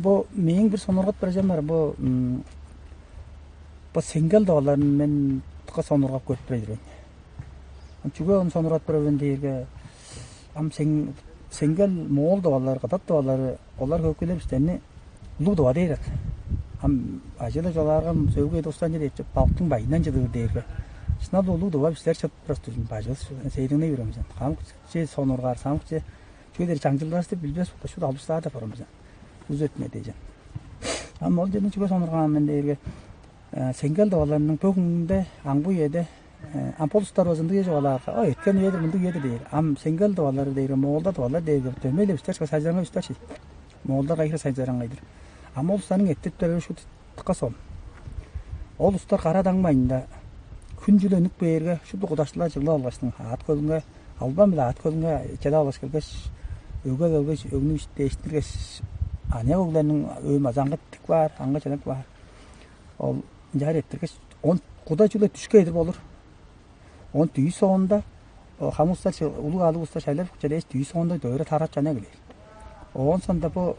Бу менің бір соноргот бережем бар. Бу Сеңгел тываларын мен тыка соноргап көрүп берейин. Чуга он соноргот беребен дейге. Сеңгел моол тывалар, катат тывалары, олар көкөлөр бистени луу тыва дейт. Ажыла жоларгам сөөгөй достан дейт, балктын байынан жыдыр дейге. Сынады луу тыва бистер чып просто бажыс сейдине юремиз. Камчы соноргар, самчы чугадер жаңжылдасты билбес, шу албыстада барамыз. Үзөтме дейжен. Ол жерден чуга сонорган мен дейге. Сеңгел тываларынын бүгүндө аңбу эде амполустар өзүндө жолар. Өткөн эдер мынды эде дейт. Сеңгел тывалары дейге моолда тывалар дейге төмөлө бистер сажаңга бистер. Моолда кайра сажаңгайдыр. Ол устанын эттептери шу тыкасон. Ол устар кара даңмайында күн жүлөнүк берге шуду кудаштылар жылы алгаштын ат көлүнгө албам эле ат көлүнгө чада алгаш келгеш өгөгөгөс өгнү иштештиргеш ане огларнын өм азаңгыттык бар, аңга чалак бар. Ол жар ettиргеш он куда жүлө түшкөйдүр болур. Он түй соонда хамустар улуу алыбыстар шайлап чалеш түй соонда дөөрө тарап жана келет. Он сонда бу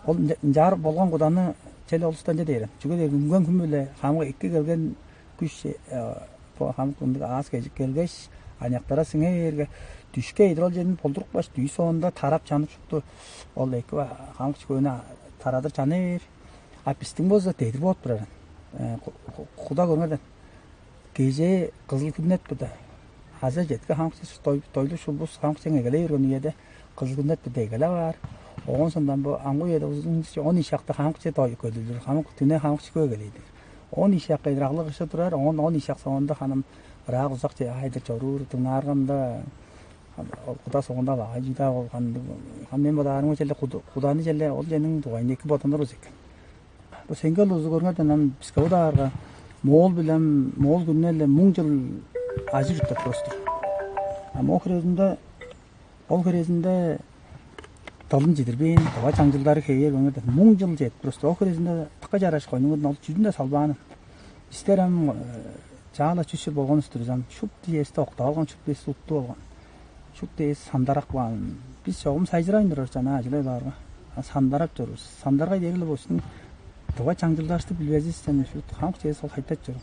ол жар болгон куданы чел олустан жедер. Чүгө күнгөн күн эле хамга эки келген күч хам күндүк аз келгеш анактара сиңерге түшкөйдүр ол жердин болдурук баш түй соонда тарап жанып чыктı. Ол эки хамчы көөнө тарадыр жаныр. Апистин болсо дейдир болуп турар. Куда көргөндөн кезээ кызыл күнөт буда. Азыр жетке хамчы тойлу шулбус хамчы эгеле өргөн эде кызыл күнөт буда эгеле бар. Оон сондан бу аңгу эде узун 10 ишакта хамчы той көдүлүр. Хамк түнө хамчы көгелейди. 10 ишак кайраглык ише турар. 10 ишак соонда ханым рак узак же айдыр чорур тыңарганда куда соонда ажыда болгон. Мен бадарым желе куданы желе ол женин тугайын эки ботондор экен. Бу Сеңгел узу көргөндөн бизге ударга моол билем моол күнүнө эле 1000 жыл ажыр өтөт просто. Ол керезинде талын жидирбейин, тыва жаңжылдары кейер өңөдө 1000 жыл жет просто. Ол керезинде тыка жараш койнуңдун ол жүзүндө салбааны. Бистер жаала чүшүр болгон үстүрүзөн шуп диесте окто алган шуп диес утту болгон. Шуп диес сандарак болгон. Биз чогум сайжырайындыр жана ажылайларга. Сандарап жүрүбүз. Сандарга дегиле болсун. Тыва жаңжылдашты билбезиз сен шу хамк же сол кайтат жүрүп.